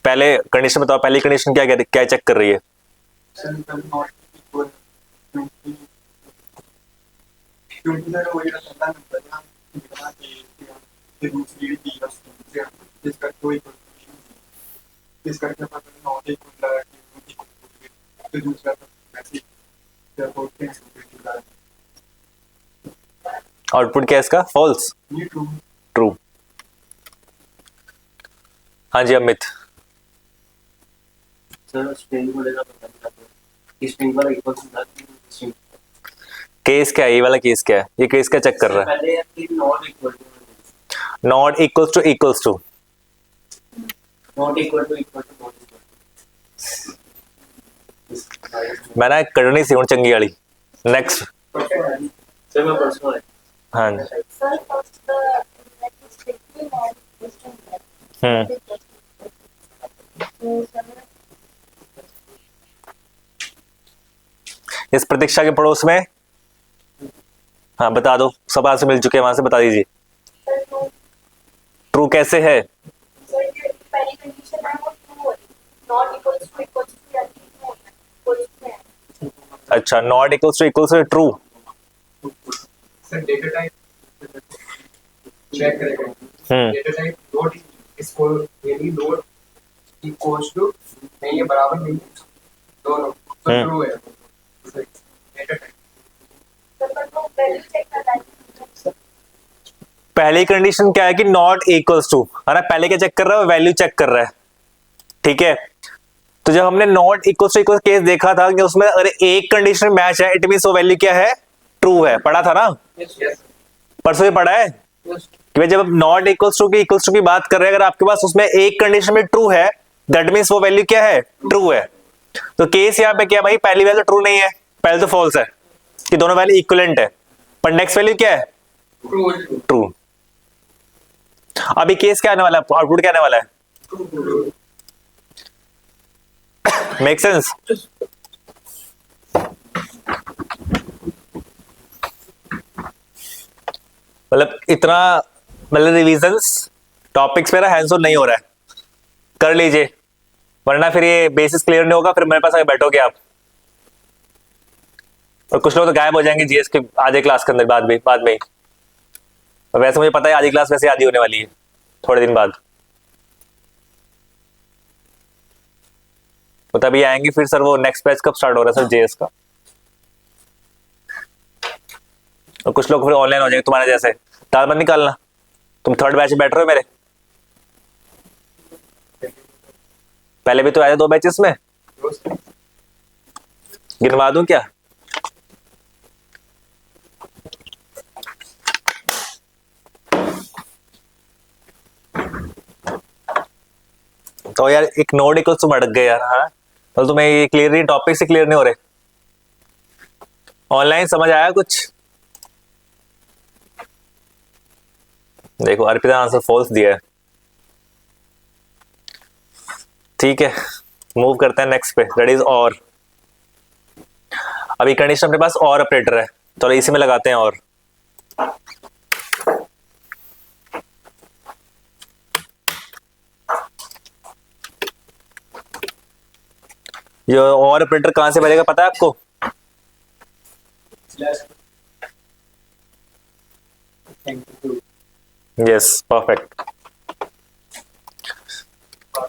पहले कंडीशन बताओ, पहली कंडीशन क्या चेक कर रही है? आउटपुट क्या है इसका? फॉल्स। ट्रू। हाँ जी अमित। सर स्प्रिंग बोलेगा पता नहीं था कि स्प्रिंग वाला इक्वल होता है स्प्रिंग केस क्या है, ये वाला केस क्या है, ये केस क्या चेक कर रहा है? पहले कि not equal to not equals to equals to not equal to not मैं ना करनी सी हूँ चंगी वाली। नेक्स्ट। सर मैं परसों है हाँ जी। Sir, first the like strictly non-Christian blood. Hmm. So, sir, इस प्रतीक्षा के पड़ोस में, हाँ बता दो, सब आंसर मिल चुके हैं, वहां से बता दीजिए। sir, no, ट्रू कैसे है? sir, ये पहली condition है वो true होगी. Not equals to या true होना है. equals to है. अच्छा, not equals to true. Sir data type check करेगा। हम्म। डेटा टाइप नोट इसको यानी नोट इक्वल्स टू नहीं, ये बराबर नहीं है दोनों, तो हम्म। ट्रू है डेटा टाइप। Sir, but वो value check करना है. पहली कंडीशन क्या है कि नॉट इक्वल्स टू, है ना, पहले क्या चेक कर रहा है, वैल्यू चेक कर रहा है। ठीक है, तो जब हमने not equals to equal case देखा था कि उसमें अगर एक कंडीशन मैच है, इट मींस वो वैल्यू क्या है, ट्रू है। पढ़ा था ना, यस परसों ही पढ़ा है यस कि भाई जब नॉट इक्वल्स टू की बात कर रहे हैं, अगर आपके पास उसमें एक कंडीशन में ट्रू है, दैट मींस वो वैल्यू क्या है, ट्रू है। तो केस यहाँ पे क्या भाई, पहली वैल्यू ट्रू नहीं है, पहले तो फॉल्स है कि दोनों वैल्यू इक्विवेलेंट है, पर नेक्स्ट वैल्यू क्या है, ट्रू ट्रू। अभी केस क्या आने वाला है, आउटपुट क्या आने वाला है, ट्रू मेक सेंस? मतलब इतना, मतलब रिवीजन्स टॉपिक्स पे ना हैंड्स ऑन नहीं हो रहा है, कर लीजिए, वरना फिर ये बेसिस क्लियर नहीं होगा, फिर मेरे पास आके बैठोगे आप, और कुछ लोग तो गायब हो जाएंगे जीएस के आधे क्लास के अंदर, बाद में ही। और वैसे मुझे पता है आधी क्लास वैसे आधी होने वाली है थोड़े दिन बाद, तो तभी आएंगे फिर। सर वो नेक्स्ट बैच कब स्टार्ट हो रहा है सर जेएस का? और कुछ लोग फिर ऑनलाइन हो जाएंगे तुम्हारे जैसे, तार मत निकालना, तुम थर्ड बैच में बैठ रहे हो मेरे, पहले भी तो आए 2 बैचेस में, गिनवा दूं क्या? तो यार एक नोड इक्वल तुम अटक गए यार। हाँ, तो तुम्हें ये क्लियर नहीं, टॉपिक से क्लियर नहीं हो रहे, ऑनलाइन समझ आया कुछ? देखो अर्पिता आंसर फॉल्स दिया है। ठीक है, मूव करते हैं नेक्स्ट पे, दैट इज और। अभी कंडीशन अपने पास और ऑपरेटर है, तो इसी में लगाते हैं और। ये और ऑपरेटर कहां से बनेगा पता है आपको? Yes perfect.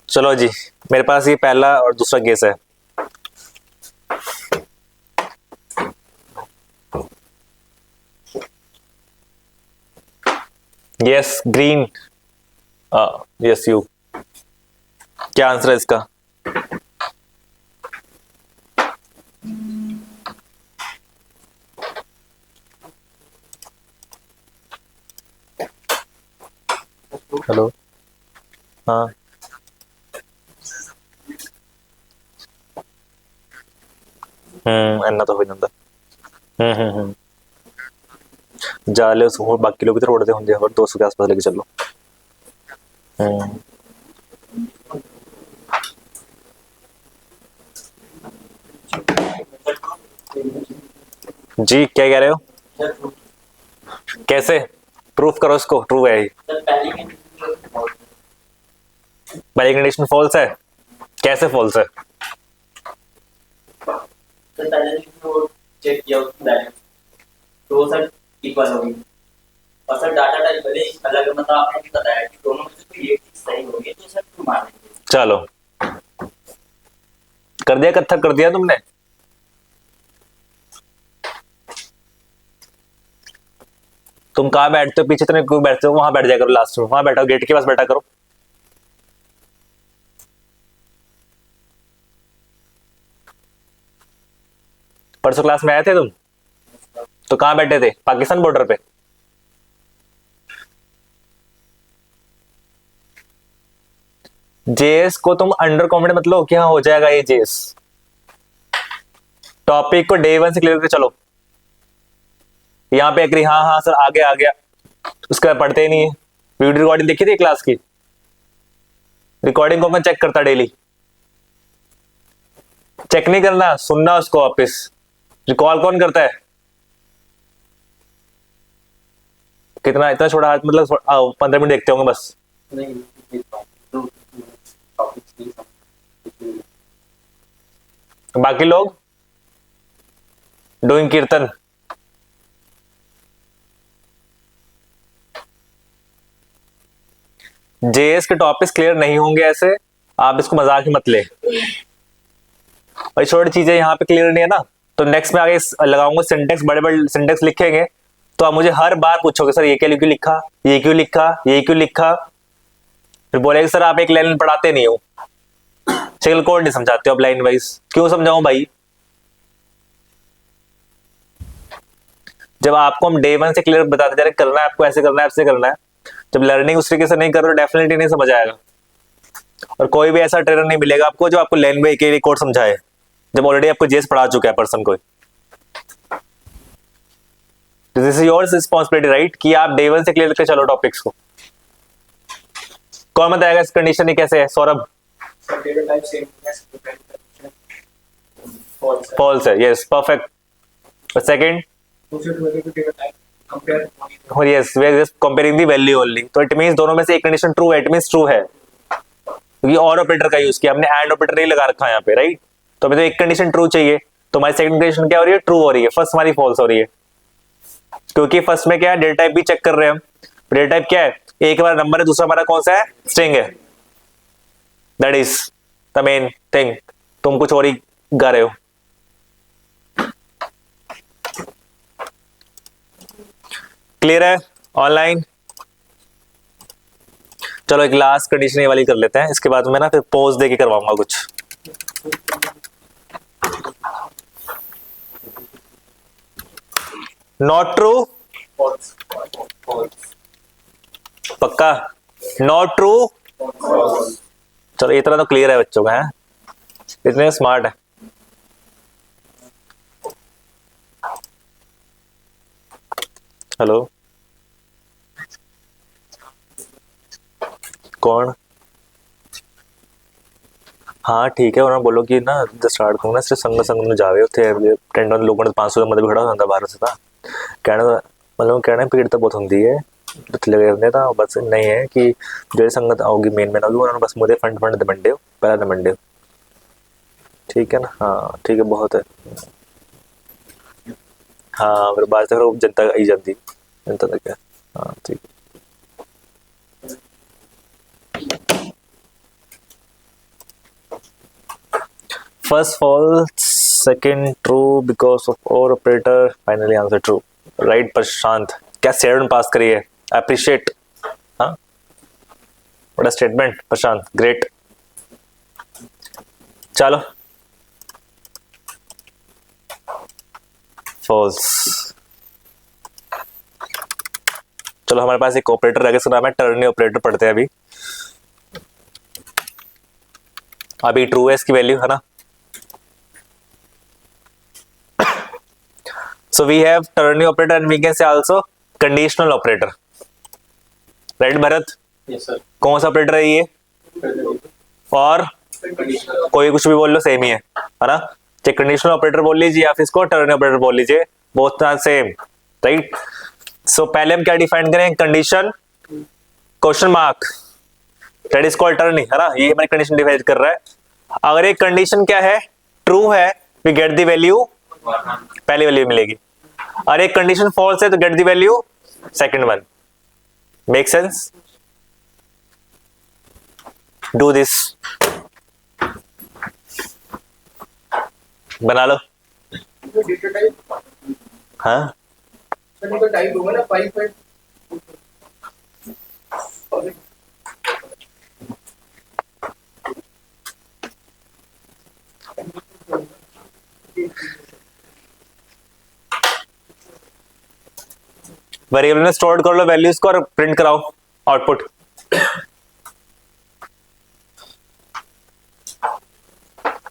चलो जी, मेरे पास ये पहला और दूसरा केस है। यस ग्रीन, यस यू, क्या आंसर है इसका? हेलो, हाँ अन्ना तो हो जाता। जाले उसको बाकी लोग भी तो उड़ते होंगे, और 200 के आसपास लेके चलो। जी क्या कह रहे हो, कैसे प्रूफ करो इसको, ट्रू है ही, पहली कंडीशन फॉल्स है, कैसे फॉल्स है? तो पहले वो चेक किया उसकी बैलेंस तो सर इक्वल होगी, और सर डाटा टाइप भले ही अलग है, मतलब आपने भी बताया कि दोनों में से कोई एक चीज सही होगी तो सर तुम मान लेंगे। चलो कर दिया, कत्थक कर दिया तुमने। तुम कहाँ बैठते हो, पीछे तो क्यों बैठते हो, वहां बैठ जाया करो, लास्ट में वहां बैठो, गेट के पास बैठा करो। परसों क्लास में आए थे तुम? तो कहाँ बैठे थे? पाकिस्तान बॉर्डर पे? जेएस को तुम अंडर कॉमेंट मत लो कि हाँ हो जाएगा ये जेएस। टॉपिक को डे 1 से क्लियर करके चलो। यहाँ पे एग्री, हाँ हाँ सर आ गया। उसके बाद पढ़ते ही नहीं है। वीडियो रिकॉर्डिंग देखी थी क्लास की? रिकॉर्डिंग को मैं चेक करता डेली। चेक नहीं करना, सुनना उसको वापस। रिकॉल कौन करता है? कितना इतना छोटा हाथ, मतलब 15 मिनट देखते होंगे बस। बाकी लोग डूइंग कीर्तन। जेएस के टॉपिक्स क्लियर नहीं होंगे ऐसे, आप इसको मजाक ही मत ले। और छोटी चीजें यहाँ पे क्लियर नहीं है ना, तो नेक्स्ट में आगे लगाऊंगा सिंटेक्स, बड़े बड़े सिंटेक्स लिखेंगे तो आप मुझे हर बार पूछोगे सर ये क्यों लिखा, ये क्यों लिखा, ये क्यों लिखा। फिर बोलेगे सर आप एक लाइन पढ़ाते नहीं हो, सिंगल कोड नहीं समझाते हो आप लाइन वाइज। क्यों समझाऊं भाई? जब आपको हम डे 1 से क्लियर बताते जा रहे करना है आपको, ऐसे करना है, ऐसे करना है, जब लर्निंग उस तरीके से नहीं कर रहे डेफिनेटली नहीं समझ आएगा। और कोई भी ऐसा ट्रेनर नहीं मिलेगा आपको जो आपको लैंग्वेज के कोड समझाए, जब ऑलरेडी आपको जेएस पढ़ा चुका है पर्सन को। This is your responsibility right, कि आप डे 1 से क्लियर करके चलो टॉपिक्स को। कौन बताएगा इस कंडीशन ही कैसे है? सौरभ। फॉल्स है, yes perfect. Second, yes we are just comparing the value only, तो इट मींस दोनों में से एक कंडीशन ट्रू है, इट मींस ट्रू है, क्योंकि और ऑपरेटर का यूज किया हमने, एंड ऑपरेटर नहीं लगा रखा है यहाँ पे राइट। तो हमें तो एक कंडीशन ट्रू चाहिए, तो हमारी सेकंड कंडीशन क्या हो रही है? ट्रू हो रही है। फर्स्ट हमारी फॉल्स हो रही है, क्योंकि फर्स्ट में क्या है, डेटा टाइप भी चेक कर रहे हैं हम। डेटा टाइप क्या है? एक हमारा नंबर है, दूसरा हमारा कौन सा है? स्ट्रिंग है। That is the main thing. तुम कुछ और ही गा रहे हो। क्लियर है? ऑनलाइन चलो एक लास्ट कंडीशन ये वाली कर लेते हैं, इसके बाद मैं ना फिर पोज दे के करवाऊंगा कुछ। नॉट ट्रू, पक्का नॉट ट्रू। चलो इतना तो क्लियर है बच्चों का, है इतने स्मार्ट है। हेलो कौन? हाँ ठीक है, उन्होंने बोलो कि ना स्टार्ट करूँ ना सिर्फ संग संग में जावे ਉੱਥੇ ਟੈਂਡਾਂ ਦੇ ਲੋਕਾਂ ਨੇ 500 ਦਾ ਮਤਲਬ ਖੜਾ ਹੁੰਦਾ ਬਾਹਰ ਸੇ ਤਾਂ ਕਹਿਣਾ ਮਤਲਬ ਕਹਿਣਾ ਭੀੜ ਤਾਂ ਬਹੁਤ ਹੁੰਦੀ ਹੈ ਉੱਥੇ ਲਗੇ ਹੁੰਦੇ ਤਾਂ ਬਸ ਨਹੀਂ ਹੈ ਕਿ ਜਿਹੜੇ ਸੰਗਤ ਆਊਗੀ ਮੇਨ ਆਊਗੀ ਉਹਨਾਂ ਨੂੰ ਬਸ ਮੁझे फंड ਦੇ ਵੰਡਿਓ, ਪਹਿਲਾਂ ਤਾਂ ਵੰਡਿਓ, ठीक है ना। हाँ ठीक है, बहुत है। हाँ फिर बाद फिर जनता आई जाती, जनता तक है। हाँ ठीक है। First false, second true because of or operator, finally answer true. Right प्रशांत, क्या 7 पास करी है, appreciate। हाँ what a statement Prashant, great। चलो false। चलो हमारे पास एक ऑपरेटर रह गया, इसका नाम है टर्नी ऑपरेटर, पढ़ते हैं अभी। अभी ट्रू है इसकी वैल्यू, है ना। So we have ternary operator and we can say also conditional operator, right Bharat? Yes sir। कौन सा ऑपरेटर है ये? और कोई कुछ भी बोल लो सेम ही है ना। चाहे कंडीशनल ऑपरेटर बोल लीजिए या फिर इसको टर्नरी ऑपरेटर बोल लीजिए, both are same right. So पहले हम क्या डिफाइन करें? Condition question mark, that is called ternary, है ना। ये हमारी कंडीशन डिफाइन कर रहा है। अगर एक कंडीशन क्या है, ट्रू है, वी गेट द वैल्यू, पहली वैल्यू मिलेगी। और एक कंडीशन फॉल्स है तो get the value second one. Make sense? Do this, बना लो। डेटा टाइप, हाँ सर इनका टाइप होगा ना 5 5। वेरिएबल में स्टोर कर लो वैल्यूज को और प्रिंट कराओ आउटपुट।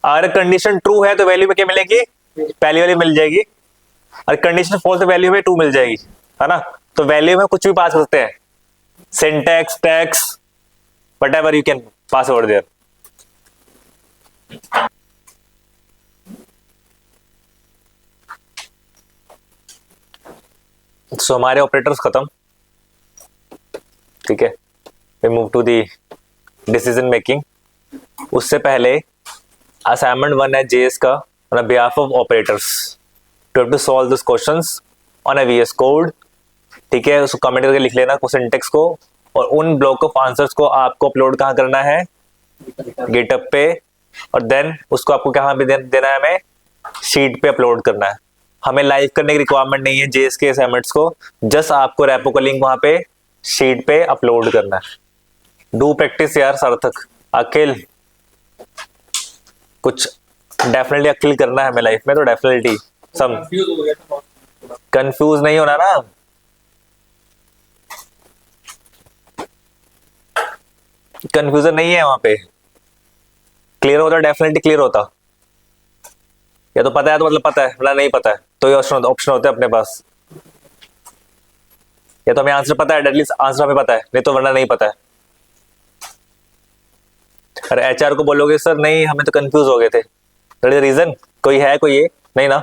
अगर कंडीशन ट्रू है तो वैल्यू में क्या मिलेगी, पहली वाली मिल जाएगी, और कंडीशन फॉल्स तो वैल्यू में 2 मिल जाएगी, है ना। तो वैल्यू में कुछ भी पास कर सकते हैं, syntax, tax, whatever you can pass over there. So हमारे ऑपरेटर्स खत्म, ठीक है। We move to the decision making. उससे पहले असाइनमेंट 1 है जेएस का, on behalf of operators to have to solve this questions on a VS code, ठीक है। उसको कमेंट करके लिख लेना सिंटेक्स को, और उन ब्लॉक ऑफ आंसर्स को आपको अपलोड कहाँ करना है, गिटहब पे, और देन उसको आपको कहाँ पे देना है, हमें शीट पे अपलोड करना है। हमें लाइव करने की रिक्वायरमेंट नहीं है जेएस के असाइनमेंट्स को, जस्ट आपको रेपो का लिंक वहां पे शीट पे अपलोड करना है। डू प्रैक्टिस यार सार्थक, अखिल, कुछ डेफिनेटली अखिल करना है हमें लाइफ में, तो डेफिनेटली सम कंफ्यूज हो गया था बहुत। कंफ्यूज नहीं होना ना, कंफ्यूजन नहीं है वहां पे, क्लियर होता, डेफिनेटली क्लियर होता। या तो पता है तो मतलब पता है, वरना नहीं पता है तो ये ऑप्शन होते हैं अपने पास। या तो हमें आंसर पता है, एटलीस्ट आंसर हमें पता है, नहीं तो वरना नहीं पता है। अरे एचआर को बोलोगे सर नहीं हमें तो कंफ्यूज हो गए थे, रीजन कोई है, कोई ये नहीं ना।